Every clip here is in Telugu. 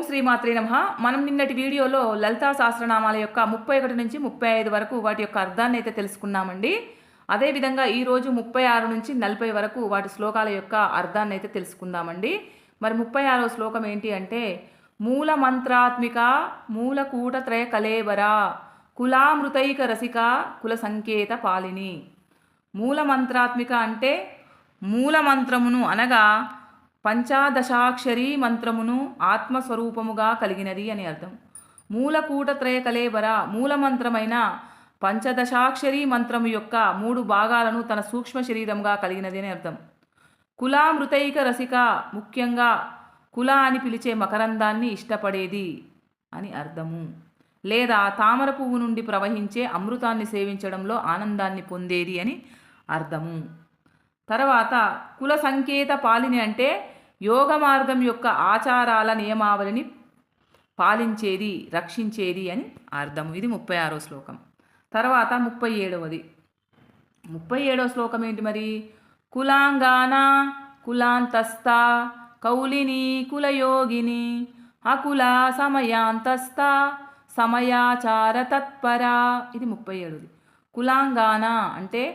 శ్రీమాత్రే నమః. మనం నిన్నటి వీడియోలో లలితా సహస్రనామాల యొక్క 31 నుంచి 35 వరకు వాటి యొక్క అర్థాన్ని అయితే తెలుసుకున్నామండి. అదేవిధంగా ఈరోజు 36 నుంచి 40 వరకు వాటి శ్లోకాల యొక్క అర్థాన్ని అయితే తెలుసుకుందామండి. మరి 36వ శ్లోకం ఏంటి అంటే, మూల మంత్రాత్మిక మూలకూటత్రయ కలేవర కులామృతైక రసిక కుల సంకేత పాలిని. మూల మంత్రాత్మిక అంటే మూల మంత్రమును అనగా పంచాదశాక్షరీ మంత్రమును ఆత్మస్వరూపముగా కలిగినది అని అర్థం. మూలకూటత్రయ కలేవర మూలమంత్రమైన పంచదశాక్షరీ మంత్రము యొక్క 3 భాగాలను తన సూక్ష్మ శరీరంగా కలిగినది అని అర్థం. కులామృతైక రసిక ముఖ్యంగా కుల అని పిలిచే మకరందాన్ని ఇష్టపడేది అని అర్థము. లేదా తామర పువ్వు నుండి ప్రవహించే అమృతాన్ని సేవించడంలో ఆనందాన్ని పొందేది అని అర్థము. తర్వాత కుల సంకేత పాలిని అంటే యోగ మార్గం యొక్క ఆచారాల నియమావళిని పాలించేది, రక్షించేది అని అర్థము. ఇది 36వ శ్లోకం. తర్వాత 37వది. 37వ శ్లోకం ఏంటి మరి? కులాంగాన కులాంతస్థ కౌలిని కులయోగిని అకుల సమయాంతస్థ సమయాచార తత్పర. ఇది 37ది. కులాంగాన అంటే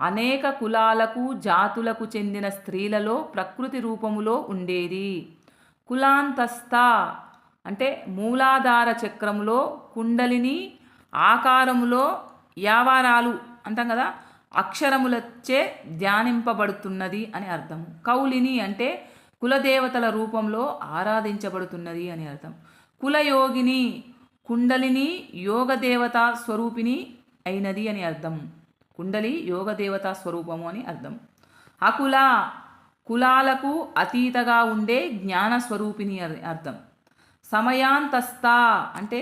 అనేక కులాలకు జాతులకు చెందిన స్త్రీలలో ప్రకృతి రూపములో ఉండేది. కులాంతస్థ అంటే మూలాధార చక్రములో కుండలిని ఆకారములో యావారాలు అంటాం కదా, అక్షరములచే ధ్యానింపబడుతున్నది అని అర్థం. కౌలిని అంటే కులదేవతల రూపంలో ఆరాధించబడుతున్నది అని అర్థం. కులయోగిని కుండలిని యోగదేవత స్వరూపిణి అయినది అని అర్థం. కుండలి యోగదేవతా స్వరూపము అని అర్థం. అకుల కులాలకు అతీతగా ఉండే జ్ఞానస్వరూపిణి అని అర్థం. సమయాంతస్థ అంటే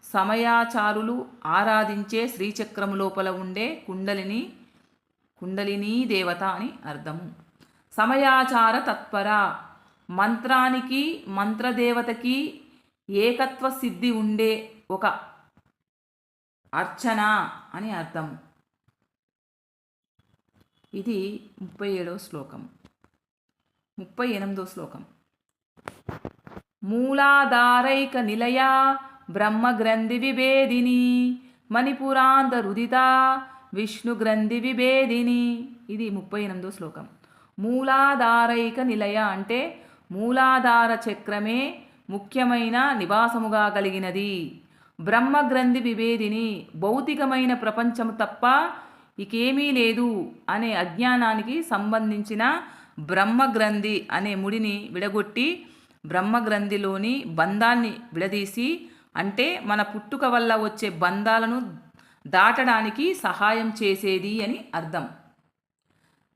సమయాచారులు ఆరాధించే శ్రీచక్రము లోపల ఉండే కుండలిని దేవత అని అర్థము. సమయాచార తత్పర మంత్రానికి మంత్రదేవతకి ఏకత్వ సిద్ధి ఉండే ఒక అర్చన అని అర్థం. ఇది 37వ శ్లోకం. 38వ శ్లోకం. మూలాధారైక నిలయ బ్రహ్మగ్రంథి విభేదిని మణిపురాంతరుదిత విష్ణుగ్రంథి విభేదిని. ఇది 38వ శ్లోకం. మూలాధారైక నిలయ అంటే మూలాధార చక్రమే ముఖ్యమైన నివాసముగా కలిగినది. బ్రహ్మగ్రంథి విభేదిని భౌతికమైన ప్రపంచము తప్ప ఇకేమీ లేదు అనే అజ్ఞానానికి సంబంధించిన బ్రహ్మగ్రంథి అనే ముడిని విడగొట్టి బ్రహ్మగ్రంథిలోని బంధాన్ని విడదీసి, అంటే మన పుట్టుక వల్ల వచ్చే బంధాలను దాటడానికి సహాయం చేసేది అని అర్థం.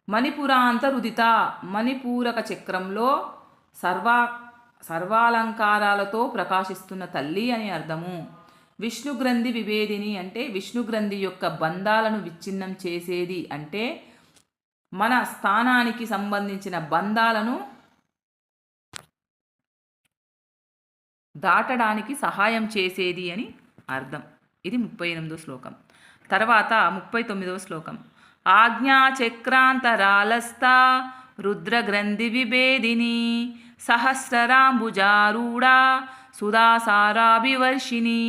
మణిపురాంతరుదిత మణిపూరక చక్రంలో సర్వాలంకారాలతో ప్రకాశిస్తున్న తల్లి అని అర్థము. విష్ణుగ్రంథి విభేదిని అంటే విష్ణుగ్రంథి యొక్క బంధాలను విచ్ఛిన్నం చేసేది, అంటే మన స్థానానికి సంబంధించిన బంధాలను దాటడానికి సహాయం చేసేది అని అర్థం. ఇది 38వ శ్లోకం. తర్వాత 39వ శ్లోకం. ఆజ్ఞాచక్రాంతరాలస్థ రుద్రగ్రంథి విభేదిని సహస్రరాంబుజారూఢ సుధాసారాభివర్షిణి.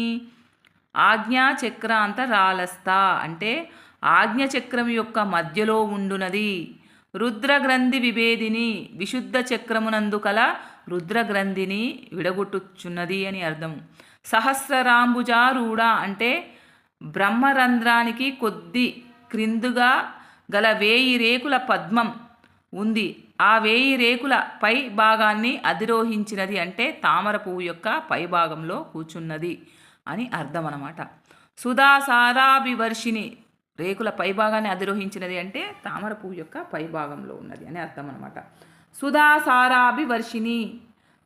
ఆజ్ఞాచక్రాంతరాలస్థ అంటే ఆజ్ఞచక్రం యొక్క మధ్యలో ఉండునది. రుద్రగ్రంథి విభేదిని విశుద్ధ చక్రమునందు కల రుద్రగ్రంథిని విడగొట్టుచున్నది అని అర్థం. సహస్రరాంబుజారూఢ అంటే బ్రహ్మరంధ్రానికి కొద్ది క్రిందుగా గల 1000 రేకుల పద్మం ఉంది. ఆ 1000 రేకుల పై భాగాన్ని అధిరోహించినది, అంటే తామర పువ్వు యొక్క పై భాగంలో కూర్చున్నది అని అర్థం అన్నమాట. సుధాసారాభివర్షిణి రేకుల పై భాగాన్ని అధిరోహించినది అంటే తామర పువ్వు యొక్క పై భాగంలో ఉన్నది అని అర్థం అన్నమాట. సుధాసారాభివర్షిణి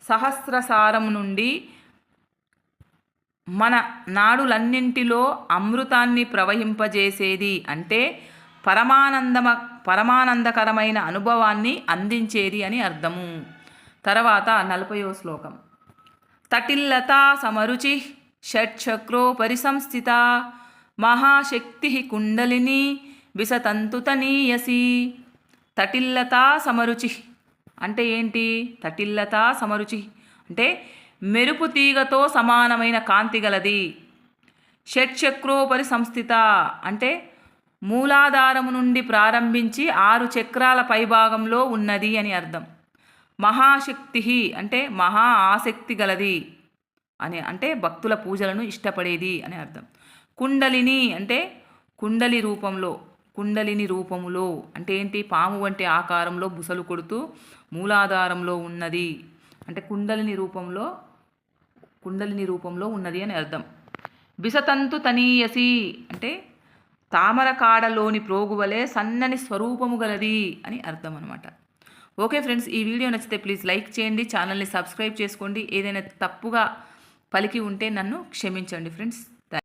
సహస్రసారం నుండి మన నాడులన్నింటిలో అమృతాన్ని ప్రవహింపజేసేది, అంటే పరమానందకరమైన అనుభవాన్ని అందించేది అని అర్థము. తర్వాత 40వ శ్లోకం. తటిల్లతా సమరుచి షట్చక్రో పరిసంస్థిత మహాశక్తి కుండలిని విసతంతుతనీయసి. తటిల్లతా సమరుచి అంటే ఏంటి? తటిల్లతా సమరుచి అంటే మెరుపు తీగతో సమానమైన కాంతి గలది. షట్చక్రోపరి సంస్థిత అంటే మూలాధారము నుండి ప్రారంభించి 6 చక్రాల పైభాగంలో ఉన్నది అని అర్థం. మహాశక్తి అంటే మహా ఆసక్తి గలది అని అంటే భక్తుల పూజలను ఇష్టపడేది అని అర్థం. కుండలిని అంటే కుండలిని రూపములో అంటే ఏంటి, పాము వంటి ఆకారంలో బుసలు కొడుతూ మూలాధారంలో ఉన్నది అంటే కుండలిని రూపంలో ఉన్నది అని అర్థం. బిసతంతు తనీయసి అంటే తామర కాడలోని ప్రోగువలే సన్నని స్వరూపము గలది అని అర్థం అనమాట. ఓకే ఫ్రెండ్స్, ఈ వీడియో నచ్చితే ప్లీజ్ లైక్ చేయండి, ఛానల్ని సబ్స్క్రైబ్ చేసుకోండి. ఏదైనా తప్పుగా పలికి ఉంటే నన్ను క్షమించండి ఫ్రెండ్స్.